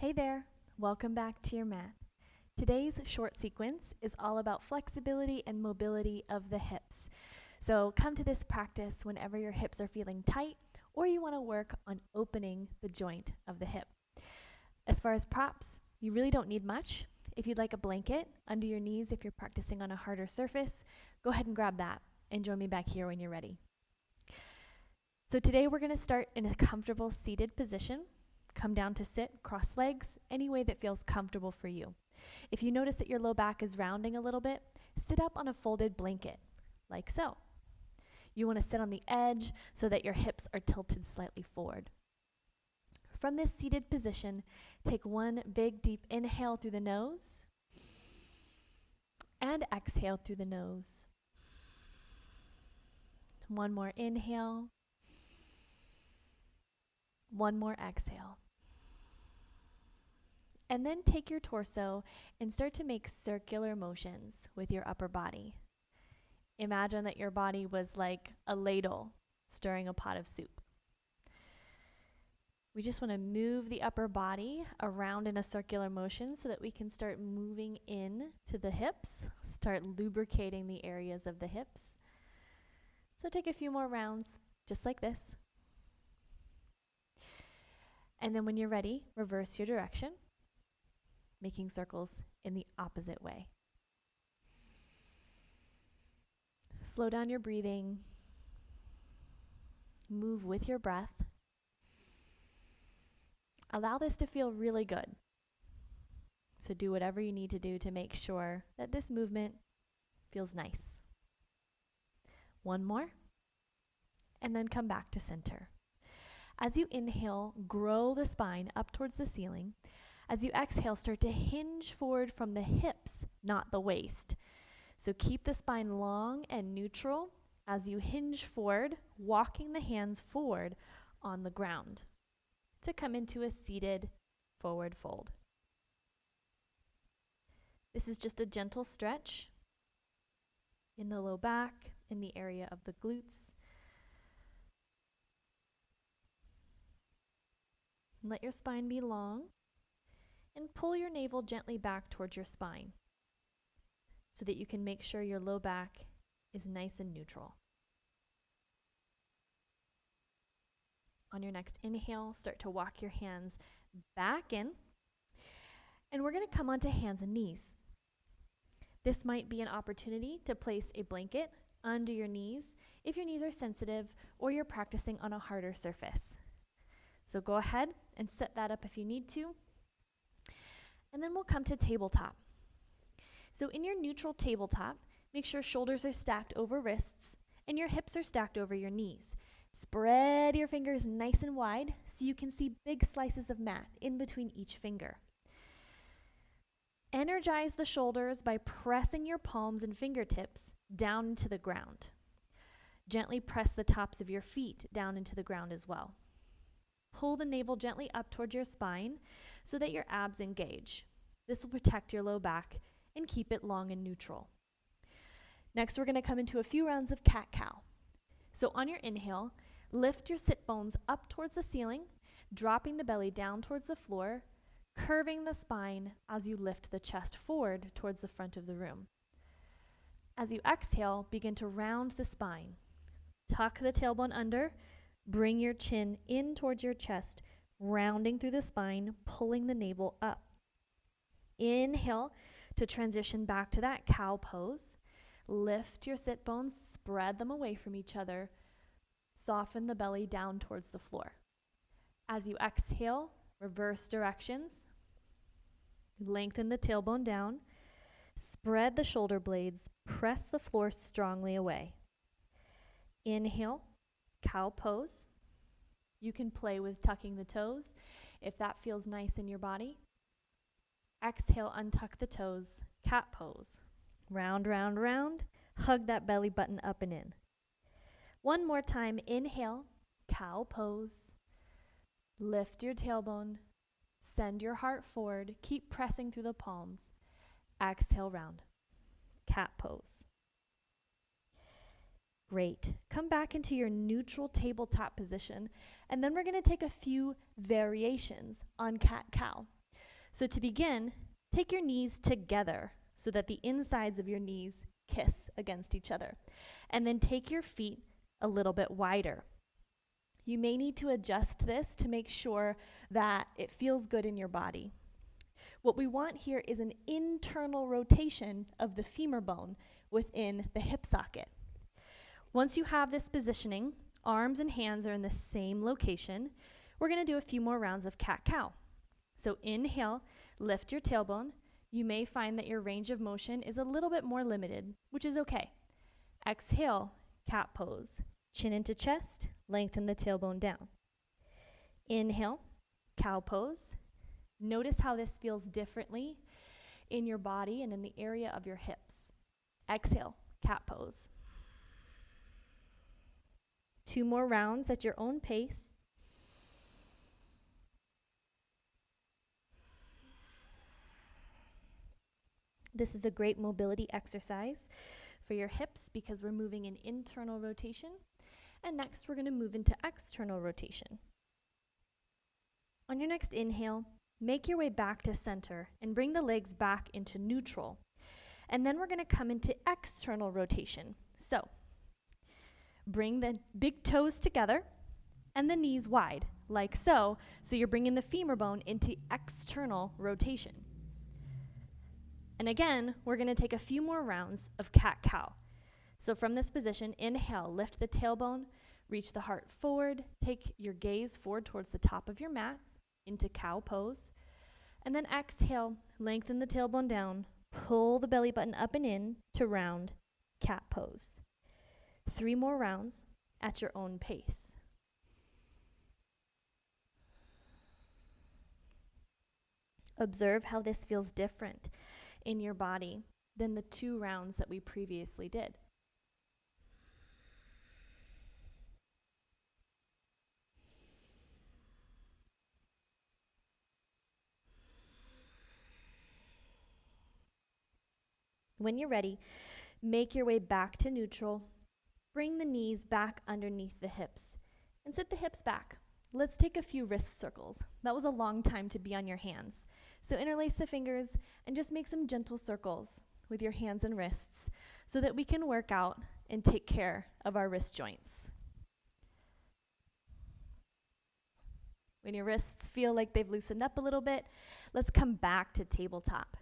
Hey there, welcome back to your mat. Today's short sequence is all about flexibility and mobility of the hips. So come to this practice whenever your hips are feeling tight or you want to work on opening the joint of the hip. As far as props, you really don't need much. If you'd like a blanket under your knees if you're practicing on a harder surface, go ahead and grab that and join me back here when you're ready. So today we're going to start in a comfortable seated position. Come down to sit, cross legs, any way that feels comfortable for you. If you notice that your low back is rounding a little bit, sit up on a folded blanket, like so. You want to sit on the edge so that your hips are tilted slightly forward. From this seated position, take one big deep inhale through the nose and exhale through the nose. One more inhale. One more exhale. And then take your torso and start to make circular motions with your upper body. Imagine that your body was like a ladle stirring a pot of soup. We just want to move the upper body around in a circular motion so that we can start moving in to the hips, start lubricating the areas of the hips. So take a few more rounds, just like this. And then when you're ready, reverse your direction, making circles in the opposite way. Slow down your breathing. Move with your breath. Allow this to feel really good. So do whatever you need to do to make sure that this movement feels nice. One more, and then come back to center. As you inhale, grow the spine up towards the ceiling. As you exhale, start to hinge forward from the hips, not the waist. So keep the spine long and neutral as you hinge forward, walking the hands forward on the ground to come into a seated forward fold. This is just a gentle stretch in the low back, in the area of the glutes. Let your spine be long and pull your navel gently back towards your spine so that you can make sure your low back is nice and neutral. On your next inhale, start to walk your hands back in, and we're going to come onto hands and knees. This might be an opportunity to place a blanket under your knees if your knees are sensitive or you're practicing on a harder surface. So go ahead and set that up if you need to. And then we'll come to tabletop. So in your neutral tabletop, make sure shoulders are stacked over wrists and your hips are stacked over your knees. Spread your fingers nice and wide so you can see big slices of mat in between each finger. Energize the shoulders by pressing your palms and fingertips down into the ground. Gently press the tops of your feet down into the ground as well. Pull the navel gently up towards your spine so that your abs engage. This will protect your low back and keep it long and neutral. Next, we're going to come into a few rounds of cat-cow. So on your inhale, lift your sit bones up towards the ceiling, dropping the belly down towards the floor, curving the spine as you lift the chest forward towards the front of the room. As you exhale, begin to round the spine. Tuck the tailbone under. Bring your chin in towards your chest, rounding through the spine, pulling the navel up. Inhale to transition back to that cow pose. Lift your sit bones, spread them away from each other. Soften the belly down towards the floor. As you exhale, reverse directions. Lengthen the tailbone down. Spread the shoulder blades. Press the floor strongly away. Inhale. Cow pose. You can play with tucking the toes if that feels nice in your body. Exhale, untuck the toes. Cat pose. Round, round, round. Hug that belly button up and in. One more time. Inhale. Cow pose. Lift your tailbone. Send your heart forward. Keep pressing through the palms. Exhale, round. Cat pose. Great. Come back into your neutral tabletop position, and then we're going to take a few variations on cat-cow. So to begin, take your knees together so that the insides of your knees kiss against each other. And then take your feet a little bit wider. You may need to adjust this to make sure that it feels good in your body. What we want here is an internal rotation of the femur bone within the hip socket. Once you have this positioning, arms and hands are in the same location, we're going to do a few more rounds of cat-cow. So inhale, lift your tailbone. You may find that your range of motion is a little bit more limited, which is okay. Exhale, cat pose. Chin into chest, lengthen the tailbone down. Inhale, cow pose. Notice how this feels differently in your body and in the area of your hips. Exhale, cat pose. 2 more rounds at your own pace. This is a great mobility exercise for your hips because we're moving in internal rotation. And next, we're going to move into external rotation. On your next inhale, make your way back to center and bring the legs back into neutral. And then we're going to come into external rotation. So, bring the big toes together and the knees wide, like so. So you're bringing the femur bone into external rotation. And again, we're going to take a few more rounds of cat-cow. So from this position, inhale, lift the tailbone, reach the heart forward, take your gaze forward towards the top of your mat into cow pose. And then exhale, lengthen the tailbone down, pull the belly button up and in to round cat pose. 3 more rounds at your own pace. Observe how this feels different in your body than the 2 rounds that we previously did. When you're ready, make your way back to neutral. Bring the knees back underneath the hips and sit the hips back. Let's take a few wrist circles. That was a long time to be on your hands. So interlace the fingers and just make some gentle circles with your hands and wrists so that we can work out and take care of our wrist joints. When your wrists feel like they've loosened up a little bit, let's come back to tabletop.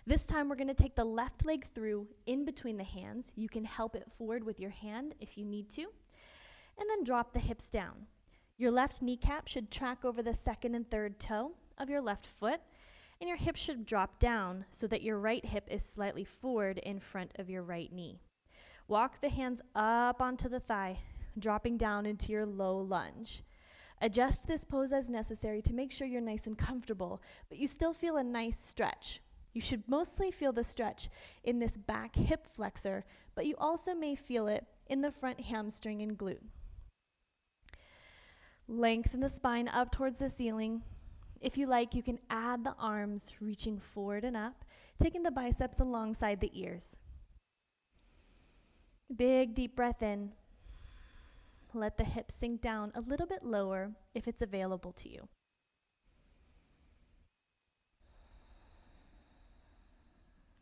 This time we're going to take the left leg through in between the hands. You can help it forward with your hand if you need to. And then drop the hips down. Your left kneecap should track over the second and third toe of your left foot, and your hip should drop down so that your right hip is slightly forward in front of your right knee. Walk the hands up onto the thigh, dropping down into your low lunge. Adjust this pose as necessary to make sure you're nice and comfortable, but you still feel a nice stretch. You should mostly feel the stretch in this back hip flexor, but you also may feel it in the front hamstring and glute. Lengthen the spine up towards the ceiling. If you like, you can add the arms reaching forward and up, taking the biceps alongside the ears. Big deep breath in. Let the hips sink down a little bit lower if it's available to you.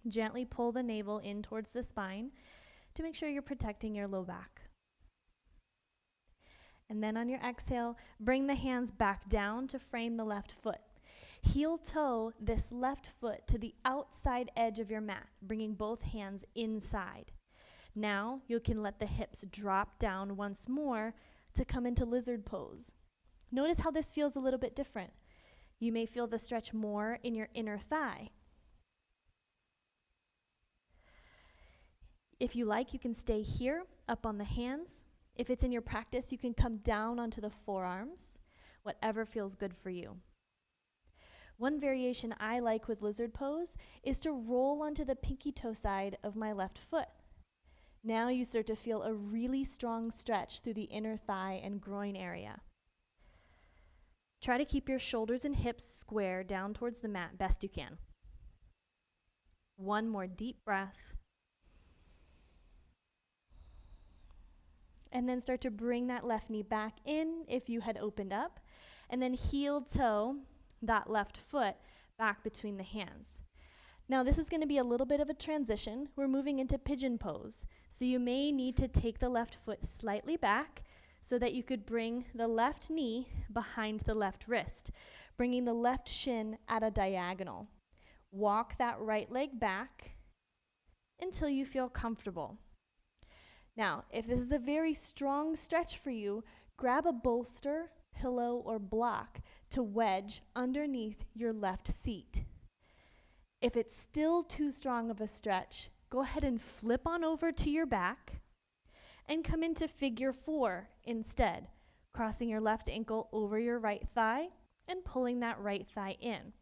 Gently pull the navel in towards the spine to make sure you're protecting your low back. And then on your exhale, bring the hands back down to frame the left foot. Heel toe this left foot to the outside edge of your mat, bringing both hands inside. Now you can let the hips drop down once more to come into lizard pose. Notice how this feels a little bit different. You may feel the stretch more in your inner thigh. If you like, you can stay here up on the hands. If it's in your practice, you can come down onto the forearms, whatever feels good for you. One variation I like with lizard pose is to roll onto the pinky toe side of my left foot. Now you start to feel a really strong stretch through the inner thigh and groin area. Try to keep your shoulders and hips square down towards the mat best you can. One more deep breath. And then start to bring that left knee back in if you had opened up. And then heel toe that left foot back between the hands. Now this is going to be a little bit of a transition. We're moving into pigeon pose. So you may need to take the left foot slightly back so that you could bring the left knee behind the left wrist, bringing the left shin at a diagonal. Walk that right leg back until you feel comfortable. Now, if this is a very strong stretch for you, grab a bolster, pillow, or block to wedge underneath your left seat. If it's still too strong of a stretch, go ahead and flip on over to your back and come into figure 4 instead, crossing your left ankle over your right thigh and pulling that right thigh in.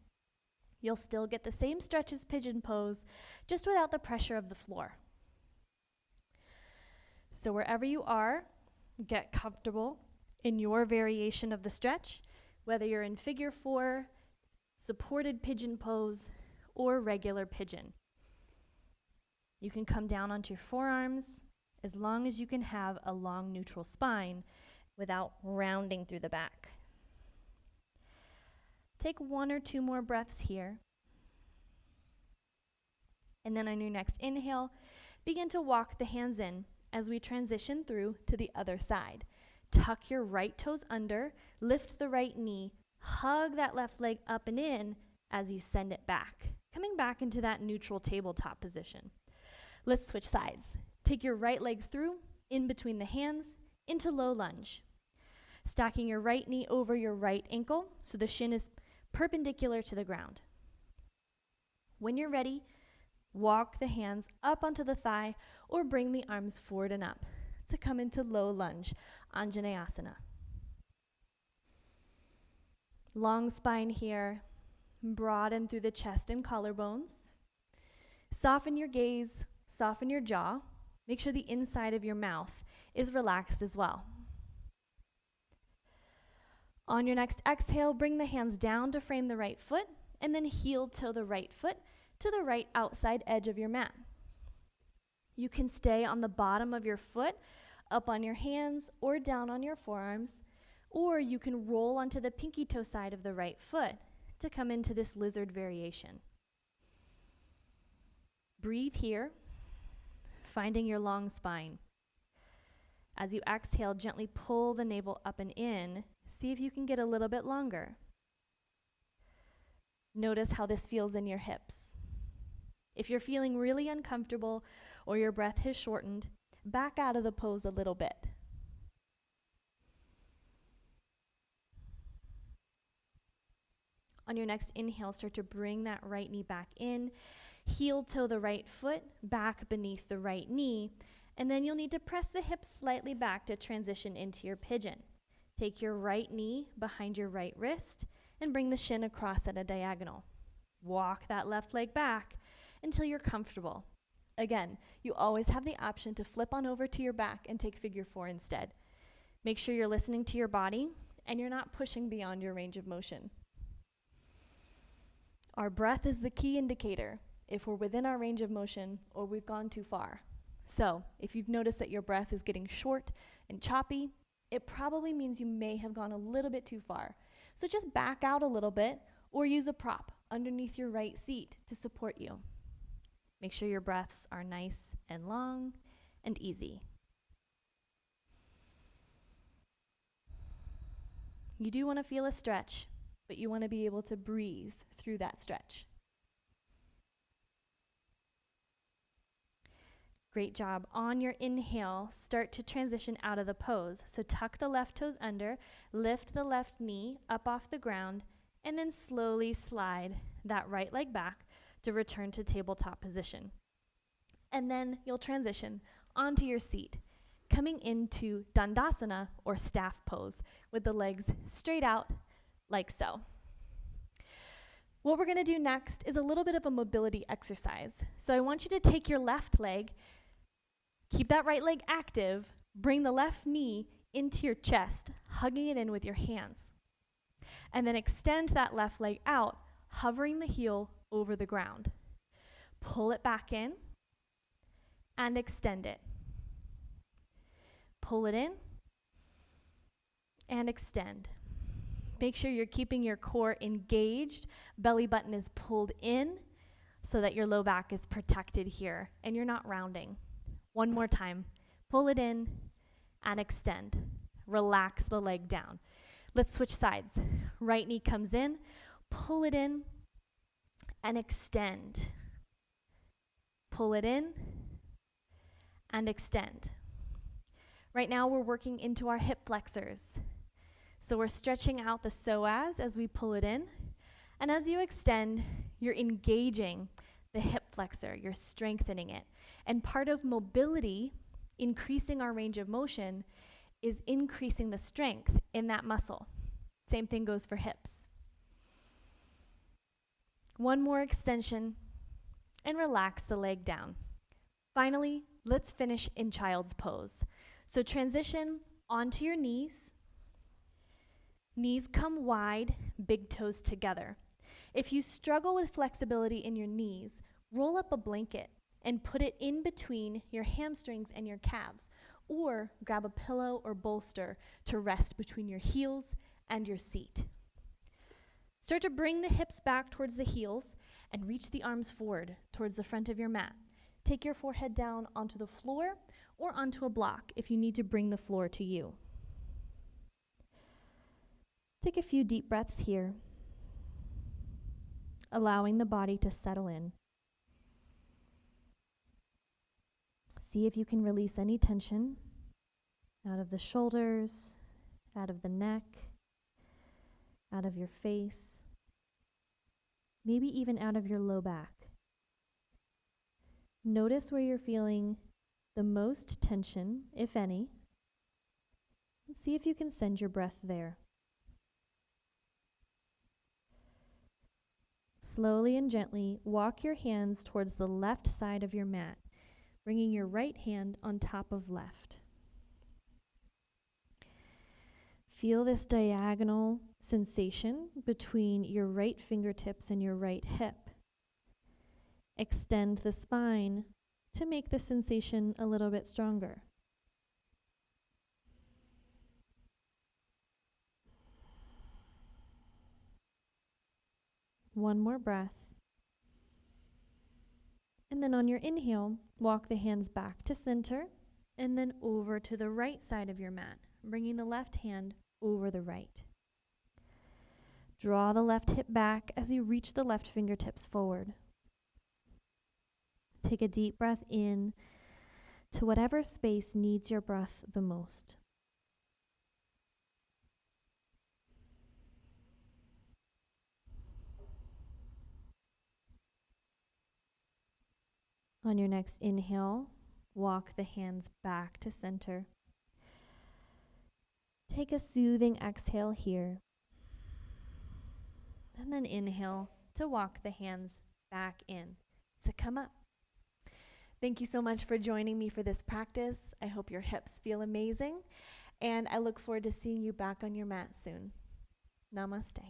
You'll still get the same stretch as pigeon pose, just without the pressure of the floor. So wherever you are, get comfortable in your variation of the stretch, whether you're in figure 4, supported pigeon pose, or regular pigeon. You can come down onto your forearms as long as you can have a long neutral spine without rounding through the back. Take 1 or 2 more breaths here. And then on your next inhale, begin to walk the hands in as we transition through to the other side. Tuck your right toes under, lift the right knee, hug that left leg up and in as you send it back, coming back into that neutral tabletop position. Let's switch sides. Take your right leg through, in between the hands, into low lunge. Stacking your right knee over your right ankle so the shin is perpendicular to the ground. When you're ready, walk the hands up onto the thigh or bring the arms forward and up to come into low lunge, Anjaneyasana. Long spine here. Broaden through the chest and collarbones. Soften your gaze, soften your jaw. Make sure the inside of your mouth is relaxed as well. On your next exhale, bring the hands down to frame the right foot, and then heel toe the right foot to the right outside edge of your mat. You can stay on the bottom of your foot, up on your hands, or down on your forearms, or you can roll onto the pinky toe side of the right foot to come into this lizard variation. Breathe here, finding your long spine. As you exhale, gently pull the navel up and in. See if you can get a little bit longer. Notice how this feels in your hips. If you're feeling really uncomfortable or your breath has shortened, back out of the pose a little bit. On your next inhale, start to bring that right knee back in, heel toe the right foot back beneath the right knee, and then you'll need to press the hips slightly back to transition into your pigeon. Take your right knee behind your right wrist and bring the shin across at a diagonal. Walk that left leg back until you're comfortable. Again, you always have the option to flip on over to your back and take figure 4 instead. Make sure you're listening to your body and you're not pushing beyond your range of motion. Our breath is the key indicator if we're within our range of motion or we've gone too far. So, if you've noticed that your breath is getting short and choppy, it probably means you may have gone a little bit too far. So just back out a little bit or use a prop underneath your right seat to support you. Make sure your breaths are nice and long and easy. You do want to feel a stretch, but you want to be able to breathe through that stretch. Great job. On your inhale, start to transition out of the pose. So tuck the left toes under, lift the left knee up off the ground, and then slowly slide that right leg back to return to tabletop position. And then you'll transition onto your seat, coming into Dandasana or staff pose with the legs straight out like so. What we're going to do next is a little bit of a mobility exercise. So I want you to take your left leg, keep that right leg active, bring the left knee into your chest, hugging it in with your hands. And then extend that left leg out, hovering the heel over the ground. Pull it back in and extend it. Pull it in and extend. Make sure you're keeping your core engaged. Belly button is pulled in so that your low back is protected here and you're not rounding. One more time. Pull it in and extend. Relax the leg down. Let's switch sides. Right knee comes in, pull it in and extend. Pull it in and extend. Right now we're working into our hip flexors. So we're stretching out the psoas as we pull it in. And as you extend, you're engaging the hip flexor. You're strengthening it. And part of mobility, increasing our range of motion, is increasing the strength in that muscle. Same thing goes for hips. One more extension and relax the leg down. Finally, let's finish in child's pose. So transition onto your knees. Knees come wide, big toes together. If you struggle with flexibility in your knees, roll up a blanket and put it in between your hamstrings and your calves, or grab a pillow or bolster to rest between your heels and your seat. Start to bring the hips back towards the heels and reach the arms forward towards the front of your mat. Take your forehead down onto the floor or onto a block if you need to bring the floor to you. Take a few deep breaths here, allowing the body to settle in. See if you can release any tension out of the shoulders, out of the neck, out of your face, maybe even out of your low back. Notice where you're feeling the most tension, if any, and see if you can send your breath there. Slowly and gently walk your hands towards the left side of your mat, bringing your right hand on top of left. Feel this diagonal sensation between your right fingertips and your right hip. Extend the spine to make the sensation a little bit stronger. One more breath. And then on your inhale, walk the hands back to center and then over to the right side of your mat, bringing the left hand over the right. Draw the left hip back as you reach the left fingertips forward. Take a deep breath in to whatever space needs your breath the most. On your next inhale, walk the hands back to center. Take a soothing exhale here. And then inhale to walk the hands back in. So come up. Thank you so much for joining me for this practice. I hope your hips feel amazing. And I look forward to seeing you back on your mat soon. Namaste.